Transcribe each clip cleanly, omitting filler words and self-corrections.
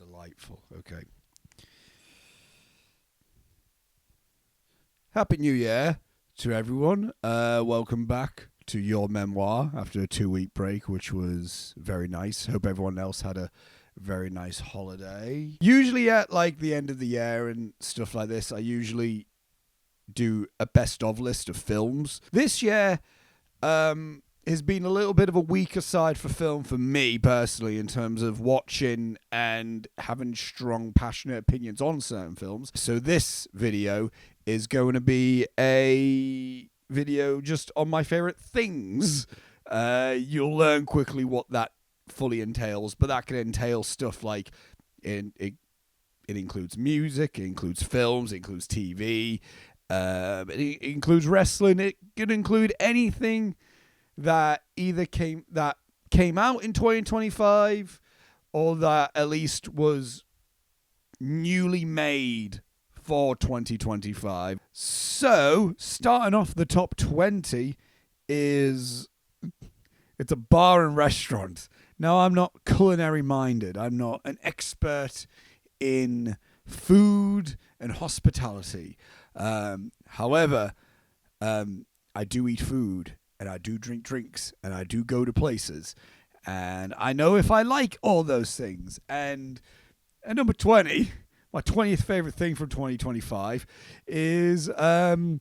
Delightful. Okay. Happy New Year to everyone. Welcome back to Your Memoir after a 2-week break, which was very nice. Hope everyone else had a very nice holiday. Usually at like the end of the year and stuff like this, I usually do a best of list of films. This year has been a little bit of a weaker side for film for me personally in terms of watching and having strong, passionate opinions on certain films. So this video is going to be a video just on my favorite things. You'll learn quickly what that fully entails, but that can entail stuff like it includes music, it includes films, it includes TV, it includes wrestling. It can include anything that either came out in 2025 or that at least was newly made for 2025. So, starting off the top 20 it's a bar and restaurant. Now, I'm not culinary minded. I'm not an expert in food and hospitality. However, I do eat food. And I do drink drinks, and I do go to places, and I know if I like all those things. And at number 20, my 20th favorite thing from 2025 is a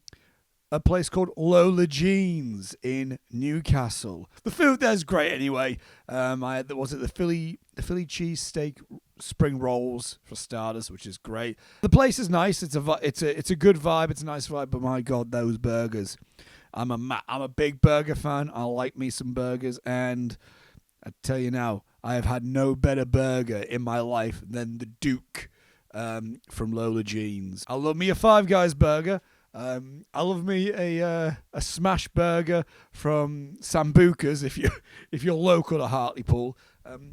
place called Lola Jeans in Newcastle. The food there's great anyway. The Philly cheesesteak spring rolls for starters, which is great. The place is nice. It's a good vibe. It's a nice vibe. But my God, those burgers. I'm a big burger fan. I like me some burgers, and I tell you now, I have had no better burger in my life than the Duke from Lola Jeans. I love me a Five Guys burger. I love me a smash burger from Sambuca's if you're local to Hartlepool.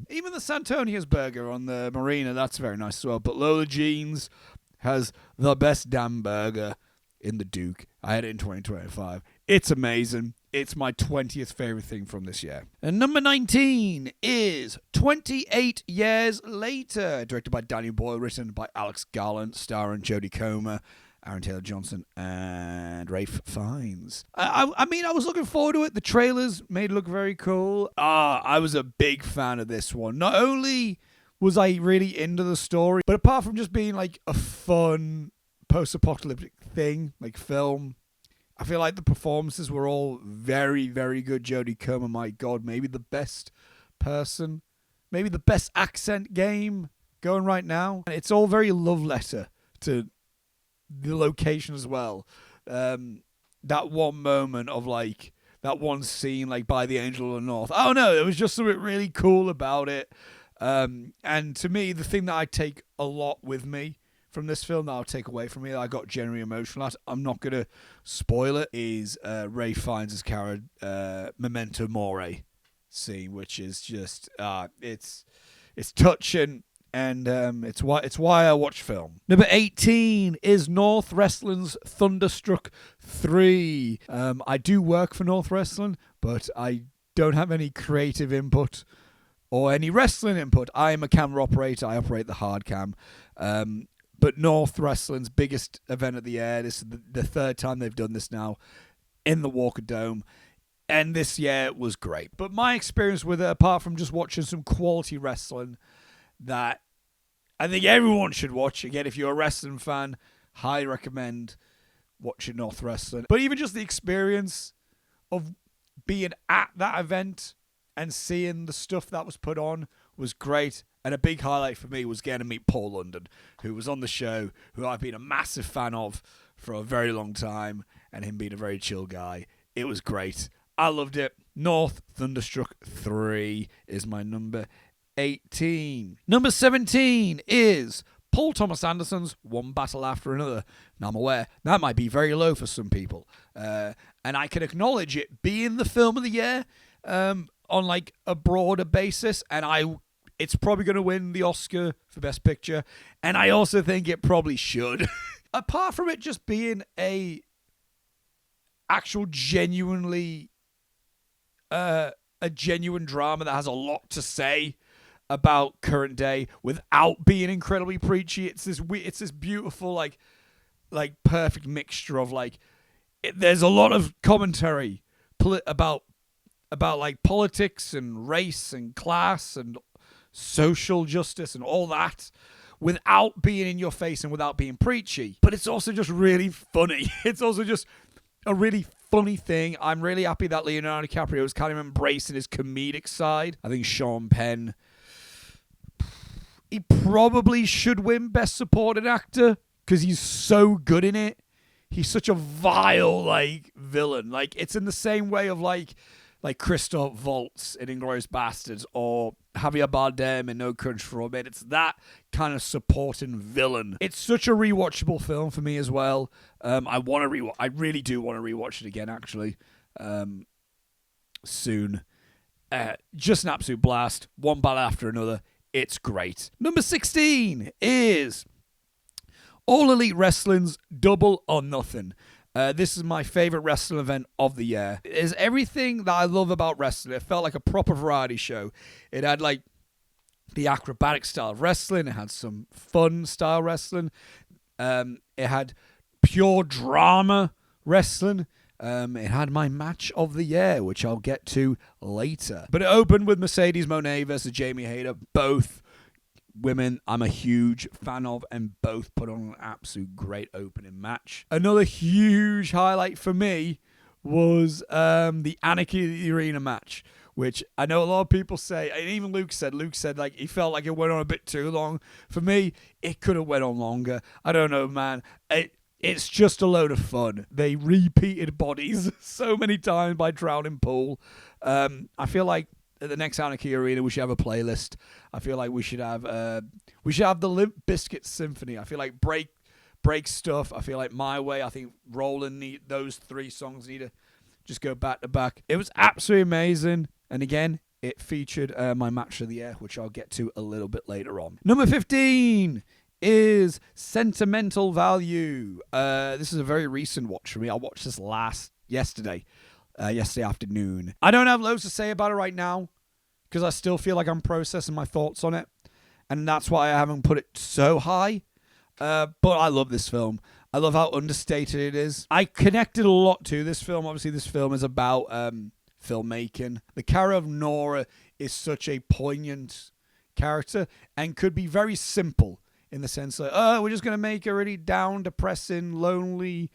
Even the Santonia's burger on the marina, that's very nice as well. But Lola Jeans has the best damn burger in the Duke. I had it in 2025. It's amazing. It's my 20th favorite thing from this year. And number 19 is 28 Years Later, directed by Daniel Boyle, written by Alex Garland, starring Jodie Comer, Aaron Taylor-Johnson, and Ralph Fiennes. I mean, I was looking forward to it. The trailers made it look very cool. I was a big fan of this one. Not only was I really into the story, but apart from just being like a fun post-apocalyptic thing, like film, I feel like the performances were all very, very good. Jodie Comer, my God, maybe the best person, maybe the best accent game going right now. It's all very love letter to the location as well. That one moment of like that one scene like by the Angel of the North. I don't know, there was just something really cool about it. And to me, the thing that I take a lot with me from this film that I'll take away from me, that I got genuinely emotional at, I'm not going to spoil it, is Ralph Fiennes' character, Memento Mori scene, which is just, it's touching, and it's why I watch film. Number 18 is North Wrestling's Thunderstruck 3. I do work for North Wrestling, but I don't have any creative input or any wrestling input. I am a camera operator. I operate the hard cam. But North Wrestling's biggest event of the year, this is the third time they've done this now, in the Walker Dome. And this year was great. But my experience with it, apart from just watching some quality wrestling that I think everyone should watch. Again, if you're a wrestling fan, highly recommend watching North Wrestling. But even just the experience of being at that event and seeing the stuff that was put on was great. And a big highlight for me was getting to meet Paul London, who was on the show, who I've been a massive fan of for a very long time, and him being a very chill guy. It was great. I loved it. North Thunderstruck 3 is my number 18. Number 17 is Paul Thomas Anderson's One Battle After Another. Now, I'm aware that might be very low for some people. And I can acknowledge it being the film of the year on like a broader basis, and it's probably going to win the Oscar for Best Picture, and I also think it probably should. Apart from it just being a actual genuinely a genuine drama that has a lot to say about current day without being incredibly preachy. It's this beautiful like perfect mixture of like there's a lot of commentary about like politics and race and class and social justice and all that without being in your face and without being preachy. But it's also just really funny. It's also just a really funny thing. I'm really happy that Leonardo DiCaprio is kind of embracing his comedic side. I think Sean Penn, he probably should win Best Supporting Actor because he's so good in it. He's such a vile like villain. Like it's in the same way of like Christoph Waltz in Inglourious Basterds or Javier Bardem in No Country for Old Men. It's that kind of supporting villain. It's such a rewatchable film for me as well. I really do want to rewatch it again actually soon. Just an absolute blast. One battle after another. It's great. Number 16 is All Elite Wrestling's Double or Nothing. This is my favorite wrestling event of the year. It is everything that I love about wrestling. It felt like a proper variety show. It had like the acrobatic style of wrestling. It had some fun style wrestling. It had pure drama wrestling. It had my match of the year, which I'll get to later. But it opened with Mercedes Moné versus Jamie Hayter. Both women I'm a huge fan of, and both put on an absolute great opening match. Another huge highlight for me was the Anarchy at the Arena match, which I know a lot of people say, and even Luke said like he felt like it went on a bit too long. For me, it could have went on longer. I don't know, man. It's just a load of fun. They repeated bodies so many times by Drowning Pool. I feel like at the next Anarchy Arena, we should have a playlist. I feel like we should have the Limp Bizkit Symphony. I feel like break stuff. I feel like My Way. I think Roland those 3 songs need to just go back to back. It was absolutely amazing. And again, it featured my match of the year, which I'll get to a little bit later on. Number 15 is Sentimental Value. This is a very recent watch for me. I watched this yesterday afternoon. I don't have loads to say about it right now because I still feel like I'm processing my thoughts on it, and that's why I haven't put it so high. But I love this film. I love how understated it is. I connected a lot to this film. Obviously, this film is about filmmaking. The character of Nora is such a poignant character and could be very simple in the sense that, we're just going to make a really down, depressing, lonely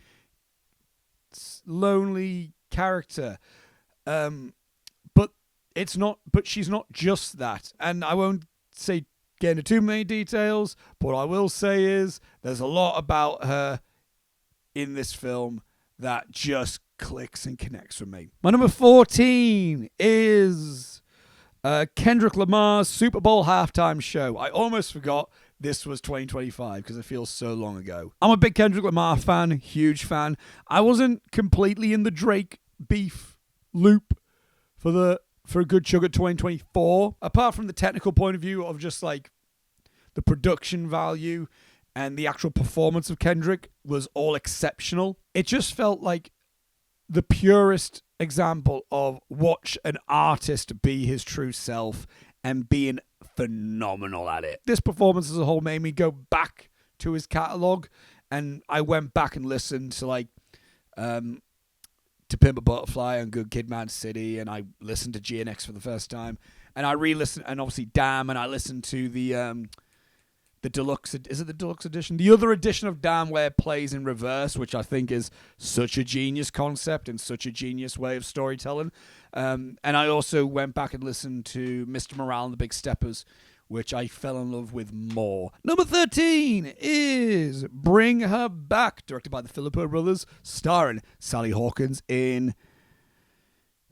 character. But it's not. But she's not just that. And I won't get into too many details. But what I will say is there's a lot about her in this film that just clicks and connects with me. My number 14 is Kendrick Lamar's Super Bowl halftime show. I almost forgot this was 2025 because it feels so long ago. I'm a big Kendrick Lamar fan, huge fan. I wasn't completely in the Drake beef loop for a good chunk of 2024. Apart from the technical point of view of just like the production value and the actual performance of Kendrick was all exceptional. It just felt like the purest example of watch an artist be his true self and being phenomenal at it. This performance as a whole made me go back to his catalogue, and I went back and listened to like To Pimp a Butterfly and Good Kid, Mad City, and I listened to GNX for the first time, and I re-listened, and obviously Damn, and I listened to the deluxe, is it the deluxe edition? The other edition of Damn where it plays in reverse, which I think is such a genius concept and such a genius way of storytelling. And I also went back and listened to Mr. Morale and the Big Steppers, which I fell in love with more. Number 13 is Bring Her Back, directed by the Philippo brothers, starring Sally Hawkins in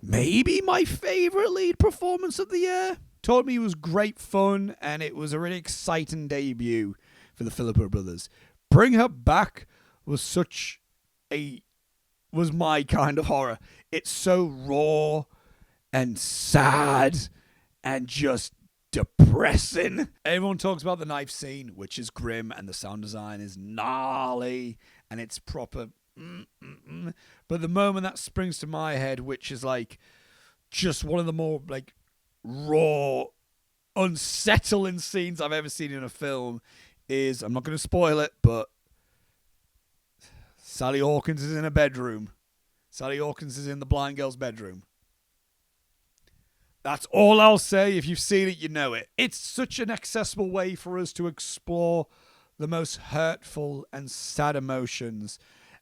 maybe my favorite lead performance of the year. Told me it was great fun, and it was a really exciting debut for the Philippo brothers. Bring Her Back was my kind of horror. It's so raw and sad and just depressing. Everyone talks about the knife scene, which is grim, and the sound design is gnarly, and it's proper. But the moment that springs to my head, which is like just one of the more like raw, unsettling scenes I've ever seen in a film is, I'm not going to spoil it, but Sally Hawkins is in a bedroom. Sally Hawkins is in the blind girl's bedroom. That's all I'll say. If you've seen it, you know it. It's such an accessible way for us to explore the most hurtful and sad emotions.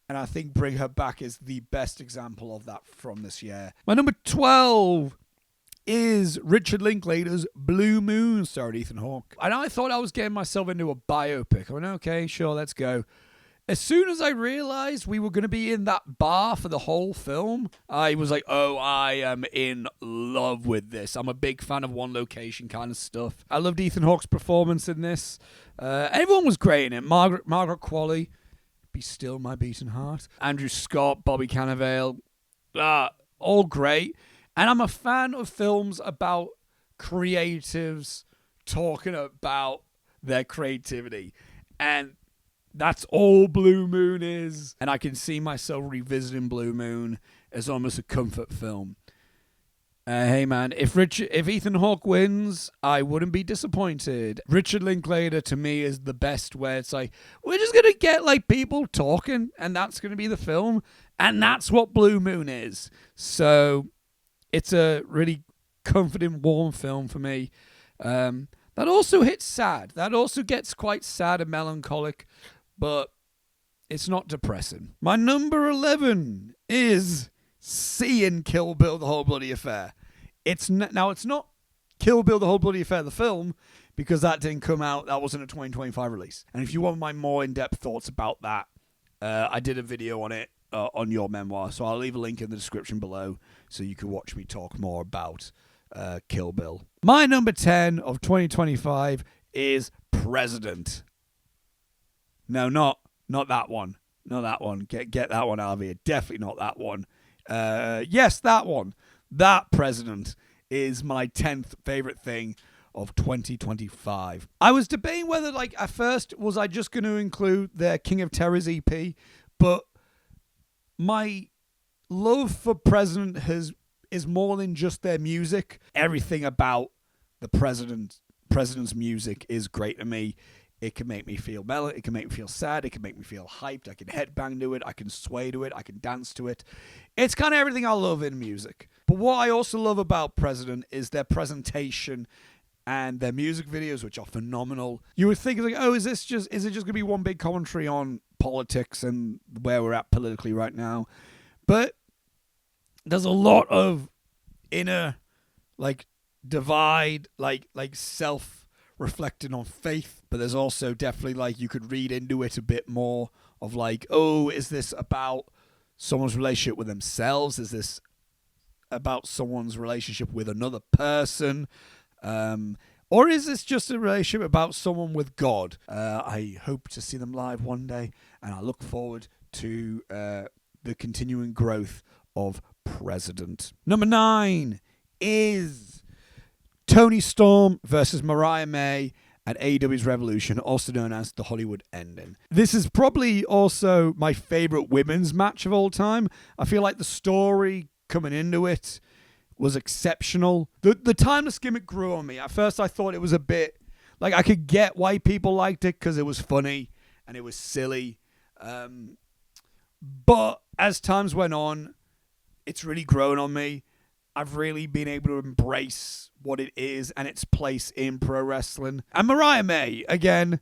And I think Bring Her Back is the best example of that from this year. My number 12 is Richard Linklater's Blue Moon, starring Ethan Hawke. And I thought I was getting myself into a biopic. I went, okay, sure, let's go. As soon as I realized we were going to be in that bar for the whole film, I was like, oh, I am in love with this. I'm a big fan of one location kind of stuff. I loved Ethan Hawke's performance in this. Everyone was great in it. Margaret Qualley, Be Still My Beating Heart. Andrew Scott, Bobby Cannavale, all great. And I'm a fan of films about creatives talking about their creativity. And that's all Blue Moon is. And I can see myself revisiting Blue Moon as almost a comfort film. Hey man, if Ethan Hawke wins, I wouldn't be disappointed. Richard Linklater to me is the best, where it's like, we're just going to get like people talking and that's going to be the film. And that's what Blue Moon is. So it's a really comforting, warm film for me. That also hits sad. That also gets quite sad and melancholic. But it's not depressing. My number 11 is seeing Kill Bill, The Whole Bloody Affair. It's not Kill Bill, The Whole Bloody Affair, the film, because that didn't come out. That wasn't a 2025 release. And if you want my more in-depth thoughts about that, I did a video on it on Your Memoir. So I'll leave a link in the description below so you can watch me talk more about Kill Bill. My number 10 of 2025 is President. No, not that one. Not that one. Get that one out of here. Definitely not that one. Yes, that one. That President is my 10th favorite thing of 2025. I was debating whether, like, at first, was I just going to include their King of Terrors EP, but my love for President is more than just their music. Everything about the president's music is great to me. It can make me feel mellow. It can make me feel sad. It can make me feel hyped. I can headbang to it. I can sway to it. I can dance to it. It's kind of everything I love in music. But what I also love about President is their presentation and their music videos, which are phenomenal. You would think, like, oh, is it just going to be one big commentary on politics and where we're at politically right now? But there's a lot of inner, like, divide, like self-reflecting on faith, but there's also definitely, like, you could read into it a bit more of, like, oh, is this about someone's relationship with themselves? Is this about someone's relationship with another person? Or is this just a relationship about someone with God? I hope to see them live one day, and I look forward to the continuing growth of President. Number 9 is Toni Storm versus Mariah May at AEW's Revolution, also known as the Hollywood Ending. This is probably also my favorite women's match of all time. I feel like the story coming into it was exceptional. The timeless gimmick grew on me. At first I thought it was a bit, like, I could get why people liked it because it was funny and it was silly. But as times went on, it's really grown on me. I've really been able to embrace what it is and its place in pro wrestling. And Mariah May, again,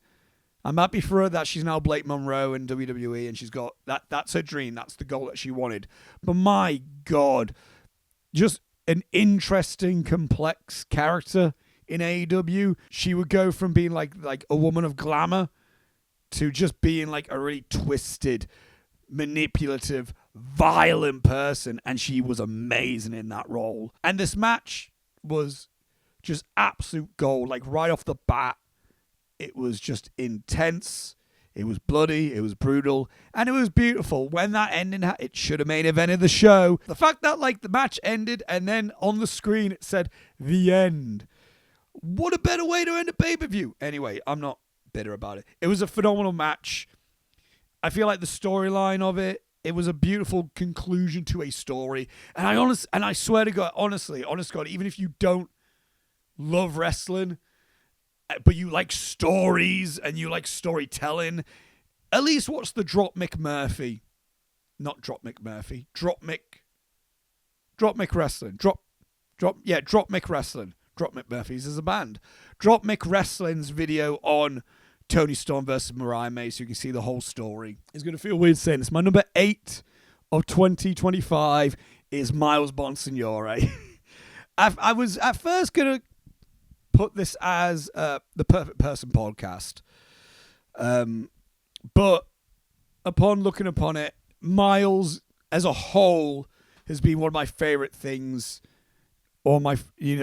I'm happy for her that she's now Blake Monroe in WWE and she's got that. That's her dream. That's the goal that she wanted. But my God, just an interesting, complex character in AEW. She would go from being like a woman of glamour to just being like a really twisted, manipulative, violent person, and she was amazing in that role. And this match was just absolute gold. Like, right off the bat, it was just intense. It was bloody, it was brutal, and it was beautiful. When that ending, it should have main evented the show. The fact that, like, the match ended and then on the screen it said the end. What a better way to end a pay-per-view. Anyway, I'm not bitter about it. It was a phenomenal match. I feel like the storyline of it was a beautiful conclusion to a story. And I swear to God, honestly, honest God, even if you don't love wrestling, but you like stories and you like storytelling, at least watch the Drop Mick Murphy. Not Drop Mick Murphy. Drop Mick Wrestling. Drop Mick Wrestling. Drop Mick Murphys is a band. Drop Mick Wrestling's video on Tony Storm versus Mariah May, so you can see the whole story. It's going to feel weird saying this. My number 8 of 2025 is Miles Bonsignore. I was at first going to put this as the Perfect Person podcast. But upon looking upon it, Miles as a whole has been one of my favorite things. And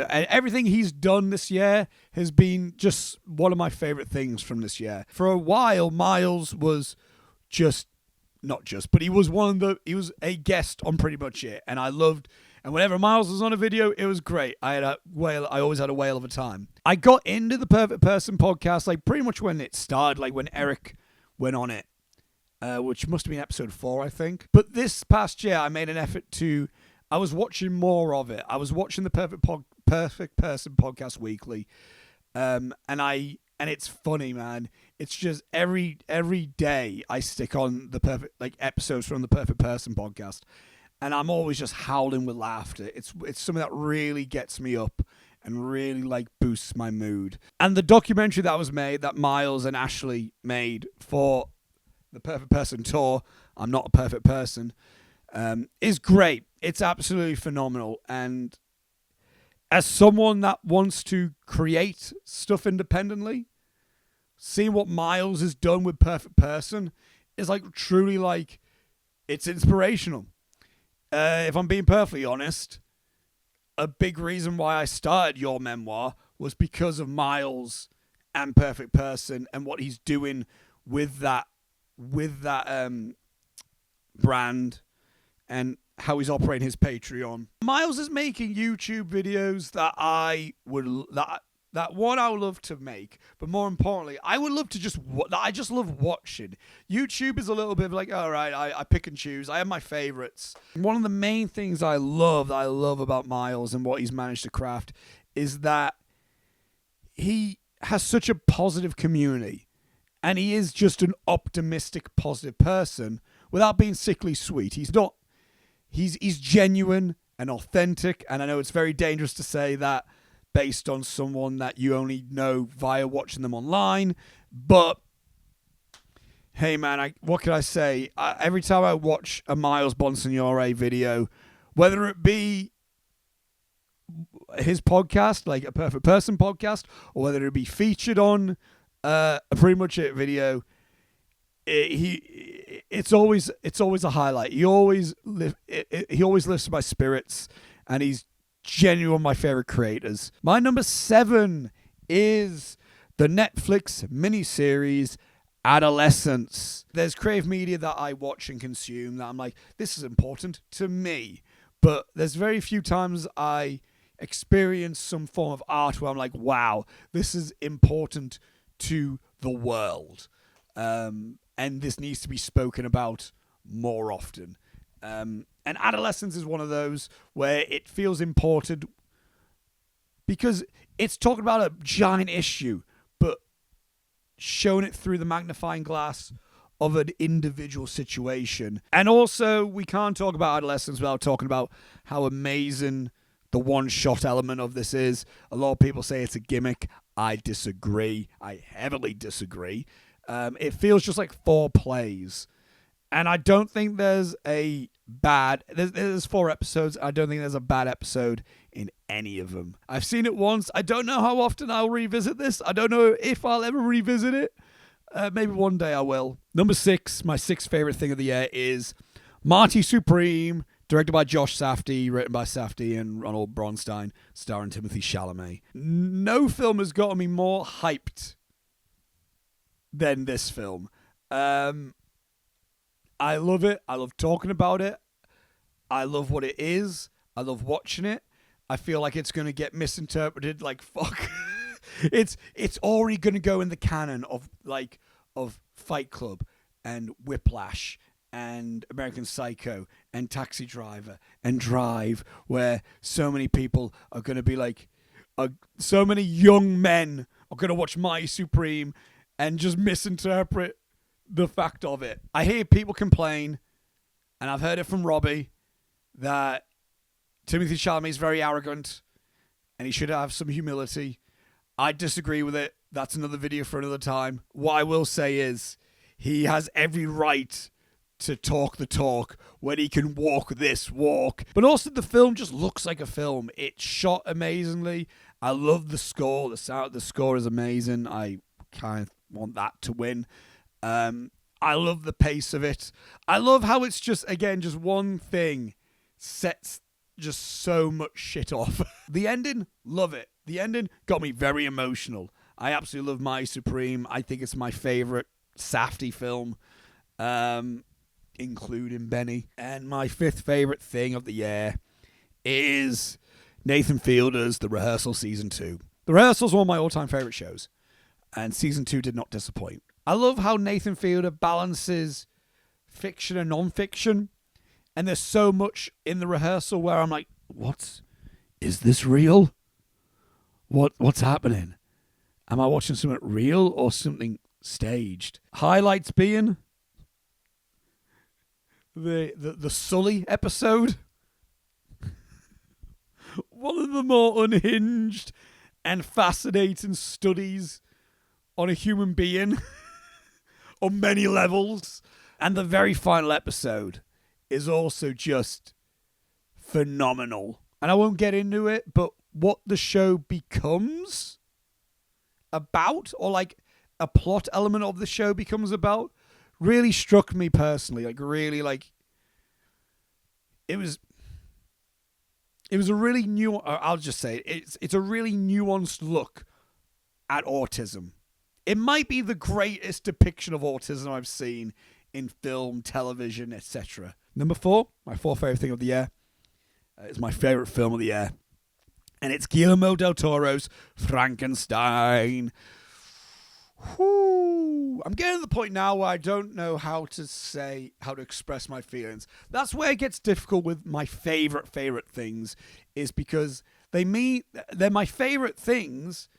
everything he's done this year has been just one of my favorite things from this year. For a while, Miles was but he was a guest on pretty much it, and I loved. And whenever Miles was on a video, it was great. I always had a whale of a time. I got into the Perfect Person podcast like pretty much when it started, like when Eric went on it, which must have been episode 4, I think. But this past year, I made an effort I was watching more of it. I was watching the Perfect Person podcast weekly, and it's funny, man. It's just every day I stick on the episodes from the Perfect Person podcast, and I'm always just howling with laughter. It's something that really gets me up and really boosts my mood. And the documentary that Miles and Ashley made for the Perfect Person tour, I'm Not a Perfect Person, is great. It's absolutely phenomenal. And as someone that wants to create stuff independently, seeing what Miles has done with Perfect Person is truly it's inspirational. If I'm being perfectly honest, a big reason why I started Your Memoir was because of Miles and Perfect Person and what he's doing with that brand and how he's operating his Patreon. Miles is making YouTube videos that I would love to make, but more importantly, I would love to I just love watching. YouTube is a little bit of all right, I pick and choose. I have my favorites. One of the main things I love about Miles and what he's managed to craft is that he has such a positive community, and he is just an optimistic, positive person without being sickly sweet. He's genuine and authentic, and I know it's very dangerous to say that based on someone that you only know via watching them online, but hey man, what can I say? Every time I watch a Miles Bonsignore video, whether it be his podcast, like a Perfect Person podcast, or whether it be featured on a Pretty Much It video, it's always a highlight. He always lifts my spirits, and he's genuinely one of my favorite creators. My number 7 is the Netflix miniseries Adolescence. There's creative media that I watch and consume that I'm like, this is important to me, but there's very few times I experience some form of art where I'm like, wow, this is important to the world. And this needs to be spoken about more often. And Adolescence is one of those where it feels important because it's talking about a giant issue, but showing it through the magnifying glass of an individual situation. And also, we can't talk about Adolescence without talking about how amazing the one-shot element of this is. A lot of people say it's a gimmick. I disagree. I heavily disagree. It feels just like 4 plays. And I don't think there's a bad... There's 4 episodes. I don't think there's a bad episode in any of them. I've seen it once. I don't know how often I'll revisit this. I don't know if I'll ever revisit it. Maybe one day I will. Number 6, my 6th favorite thing of the year is Marty Supreme, directed by Josh Safdie, written by Safdie and Ronald Bronstein, starring Timothy Chalamet. No film has gotten me more hyped than this film. I love it. I love talking about it. I love what it is. I love watching it. I feel like it's going to get misinterpreted like fuck. It's already going to go in the canon of Fight Club and Whiplash and American Psycho and Taxi Driver and Drive, where so many people are going to be like, so many young men are going to watch Mighty Supreme and just misinterpret the fact of it. I hear people complain, and I've heard it from Robbie, that Timothée Chalamet is very arrogant and he should have some humility. I disagree with it. That's another video for another time. What I will say is he has every right to talk the talk when he can walk this walk. But also the film just looks like a film. It's shot amazingly. I love the score. The sound of the score is amazing. I kind of want that to win. I love the pace of it. I love how it's just, again, just one thing sets just so much shit off. The ending, love it. The ending got me very emotional. I absolutely love Mighty Supreme. I think it's my favorite Safdie film, including Benny. And my fifth favorite thing of the year is Nathan Fielder's The Rehearsal Season 2. The Rehearsal's one of my all-time favorite shows, and Season 2 did not disappoint. I love how Nathan Fielder balances fiction and non-fiction, and there's so much in The Rehearsal where I'm like, is this real? What's happening? Am I watching something real or something staged? Highlights being the Sully episode. One of the more unhinged and fascinating studies on a human being on many levels. And the very final episode is also just phenomenal. And I won't get into it, but what the show becomes about, or like a plot element of the show becomes about, really struck me personally. Like, really, like, it was a really new, I'll just say it, it's a really nuanced look at autism. It might be the greatest depiction of autism I've seen in film, television, etc. Number 4, my fourth favorite thing of the year, is my favorite film of the year. And it's Guillermo del Toro's Frankenstein. Whew. I'm getting to the point now where I don't know how to express my feelings. That's where it gets difficult with my favorite things, is because they're my favorite things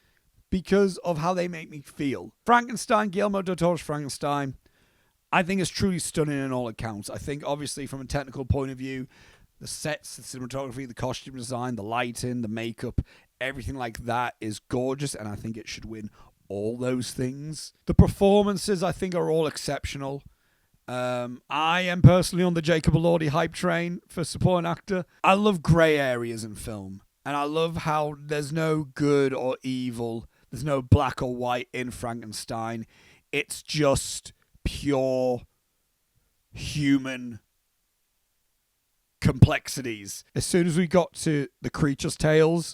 because of how they make me feel. Frankenstein, Guillermo del Toro's Frankenstein, I think is truly stunning in all accounts. I think, obviously, from a technical point of view, the sets, the cinematography, the costume design, the lighting, the makeup, everything like that is gorgeous, and I think it should win all those things. The performances, I think, are all exceptional. I am personally on the Jacob Elordi hype train for supporting actor. I love grey areas in film, and I love how there's no good or evil. There's no black or white in Frankenstein. It's just pure human complexities. As soon as we got to the creature's tale,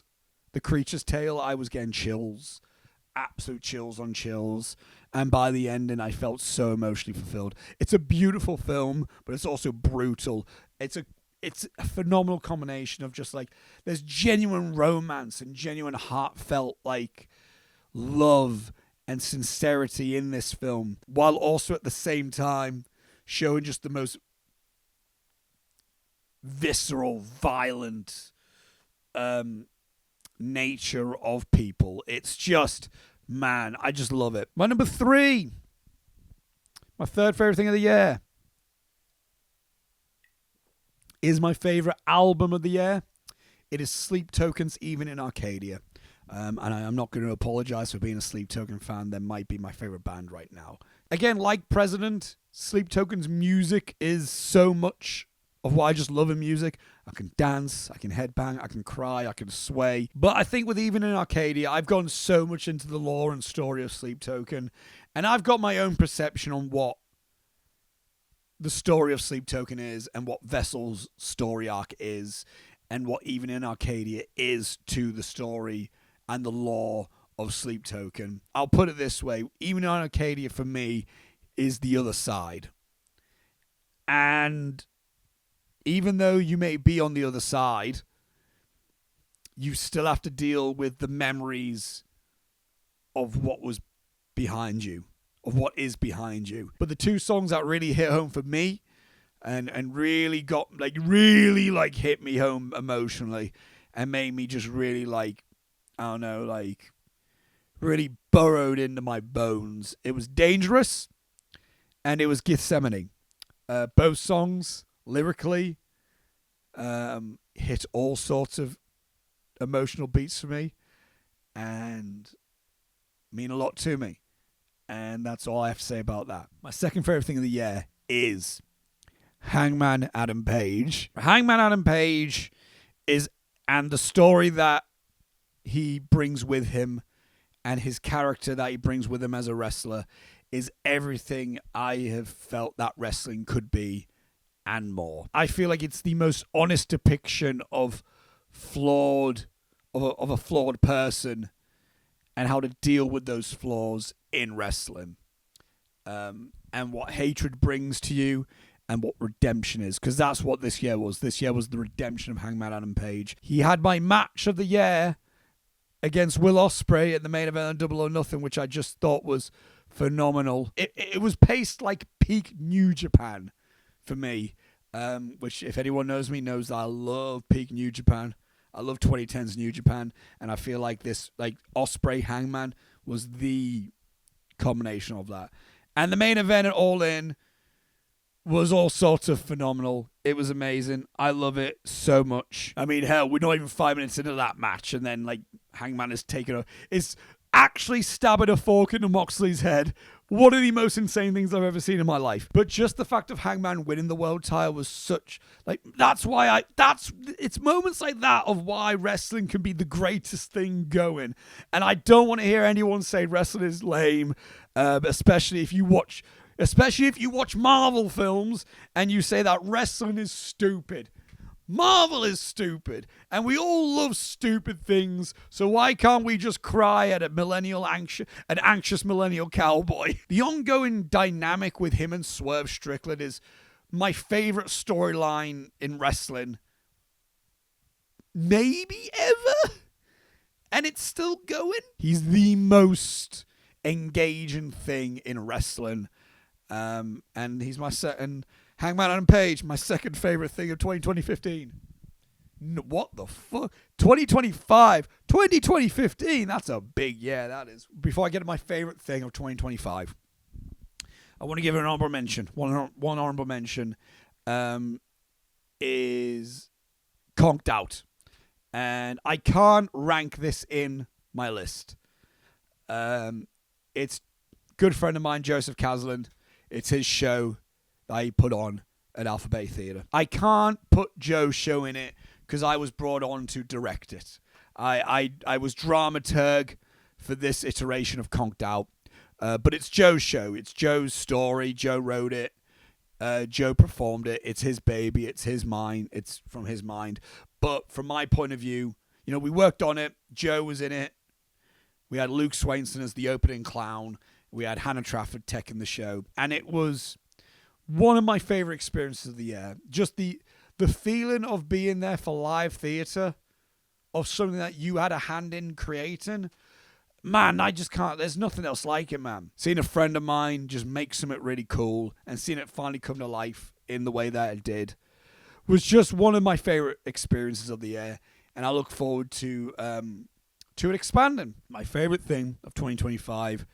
I was getting chills. Absolute chills on chills. And by the ending, I felt so emotionally fulfilled. It's a beautiful film, but it's also brutal. It's a phenomenal combination of just like, there's genuine romance and genuine heartfelt like love and sincerity in this film, while also at the same time showing just the most visceral, violent nature of people. It's just, man, I just love it. My number 3, my third favorite thing of the year, is my favorite album of the year. It is Sleep Token's Even in Arcadia. And I'm not going to apologize for being a Sleep Token fan. They might be my favorite band right now. Again, like President, Sleep Token's music is so much of what I just love in music. I can dance, I can headbang, I can cry, I can sway. But I think with Even in Arcadia, I've gone so much into the lore and story of Sleep Token, and I've got my own perception on what the story of Sleep Token is, and what Vessel's story arc is, and what Even in Arcadia is to the story and the lore of Sleep Token. I'll put it this way, Even in Arcadia for me is the other side. And even though you may be on the other side, you still have to deal with the memories of what was behind you, of what is behind you. But the two songs that really hit home for me and really got, really hit me home emotionally and made me just really, I don't know, really burrowed into my bones. It was Dangerous and it was Gethsemane. Both songs, lyrically, hit all sorts of emotional beats for me and mean a lot to me. And that's all I have to say about that. My second favorite thing of the year is Hangman Adam Page. Hangman Adam Page and the story that he brings with him and his character that he brings with him as a wrestler is everything I have felt that wrestling could be and more. I feel like it's the most honest depiction of a flawed person and how to deal with those flaws in wrestling, and what hatred brings to you and what redemption is, because that's what this year was. This year was the redemption of Hangman Adam Page. He had my match of the year against Will Ospreay at the main event of Double or Nothing, which I just thought was phenomenal. It was paced like peak New Japan for me, which if anyone knows me knows that I love peak New Japan. I love 2010's New Japan, and I feel like this, like Ospreay Hangman, was the combination of that. And the main event at All In was all sorts of phenomenal. It was amazing. I love it so much. I mean, hell, we're not even 5 minutes into that match, and then like Hangman is taking a, is actually stabbing a fork into Moxley's head. One of the most insane things I've ever seen in my life. But just the fact of Hangman winning the world title was such, like, it's moments like that of why wrestling can be the greatest thing going. And I don't want to hear anyone say wrestling is lame, especially if you watch Marvel films and you say that wrestling is stupid. Marvel is stupid, and we all love stupid things, so why can't we just cry at an anxious millennial cowboy? The ongoing dynamic with him and Swerve Strickland is my favorite storyline in wrestling, maybe ever, and it's still going. He's the most engaging thing in wrestling, and he's my second. Hangman Adam Page, my second favorite thing of 2015. What the fuck? 2015, that's a big year, that is. Before I get to my favorite thing of 2025, I want to give it an honorable mention. One honorable mention is Conked Out. And I can't rank this in my list. It's a good friend of mine, Joseph Caslin. It's his show that he put on at Alpha Bay Theatre. I can't put Joe's show in it because I was brought on to direct it. I was dramaturg for this iteration of Conked Out. But it's Joe's show. It's Joe's story. Joe wrote it. Joe performed it. It's his baby. It's his mind. It's from his mind. But from my point of view, you know, we worked on it. Joe was in it. We had Luke Swainson as the opening clown. We had Hannah Trafford teching the show. And it was one of my favorite experiences of the year. Just the feeling of being there for live theater, of something that you had a hand in creating. Man, I just can't. There's nothing else like it, man. Seeing a friend of mine just make something really cool and seeing it finally come to life in the way that it did was just one of my favorite experiences of the year. And I look forward to it expanding. My favorite thing of 2025,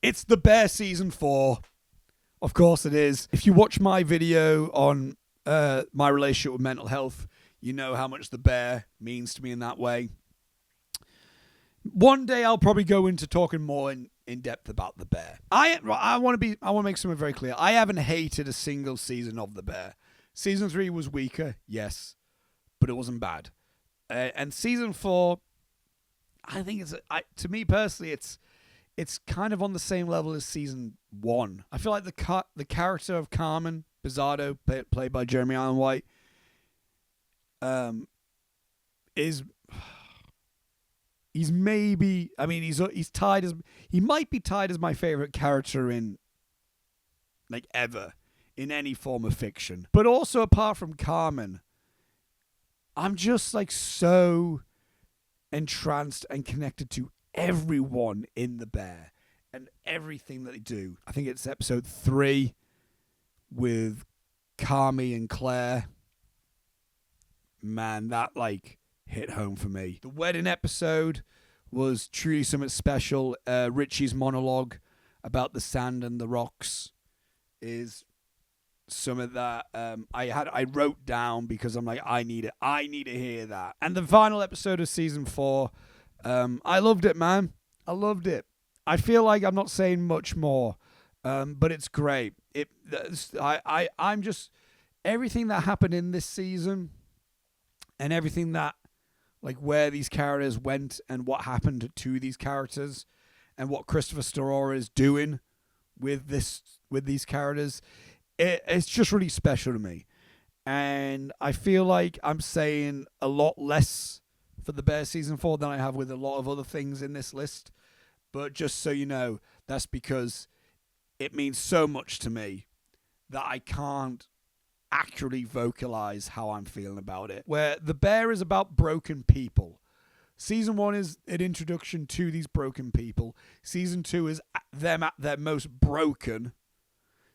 it's The Bear Season 4. Of course it is. If you watch my video on my relationship with mental health, you know how much The Bear means to me in that way. One day I'll probably go into talking more in depth about The Bear. I want to make something very clear. I haven't hated a single season of The Bear. Season 3 was weaker, yes, but it wasn't bad. And season 4, I think to me personally, it's kind of on the same level as season 1. I feel like the character of Carmen Bizzardo, played by Jeremy Allen White, is he's maybe, I mean, he might be tied as my favorite character in like ever in any form of fiction. But also apart from Carmen, I'm just like so entranced and connected to everyone in The Bear and everything that they do. I think it's episode 3 with Carmi and Claire. Man, that like hit home for me. The wedding episode was truly something special. Richie's monologue about the sand and the rocks is something that I wrote down because I'm like, I need to hear that. And the final episode of season 4, I loved it, man. I loved it. I feel like I'm not saying much more, but it's great. I'm just everything that happened in this season and everything that, like, where these characters went and what happened to these characters and what Christopher Storora is doing with these characters, it's just really special to me. And I feel like I'm saying a lot less for The Bear season 4 than I have with a lot of other things in this list. But just so you know, that's because it means so much to me that I can't accurately vocalize how I'm feeling about it. Where The Bear is about broken people. Season 1 is an introduction to these broken people. Season 2 is them at their most broken.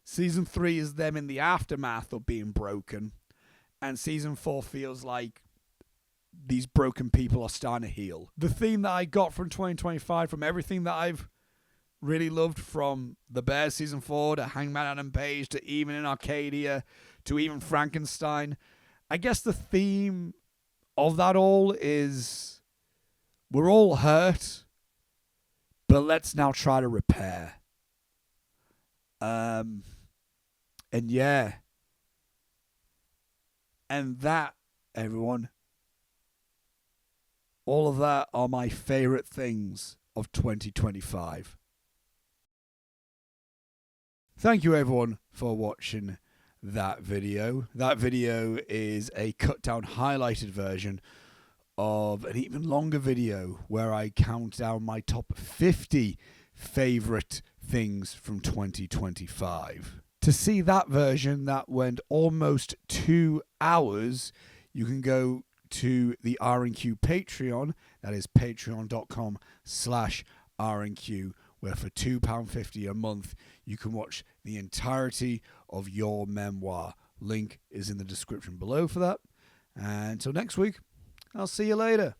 Season 3 is them in the aftermath of being broken. And season 4 feels like these broken people are starting to heal. The theme that I got from 2025, from everything that I've really loved, from The Bear season 4 to Hangman Adam Page to Even in Arcadia to even Frankenstein, I guess the theme of that all is we're all hurt, but let's now try to repair. And yeah. And that, everyone, all of that are my favorite things of 2025. Thank you, everyone, for watching that video. That video is a cut down, highlighted version of an even longer video where I count down my top 50 favorite things from 2025. To see that version that went almost 2 hours, you can go to the R&Q Patreon. That is patreon.com/R&Q, where for £2.50 a month, you can watch the entirety of your memoir. Link is in the description below for that. And until next week, I'll see you later.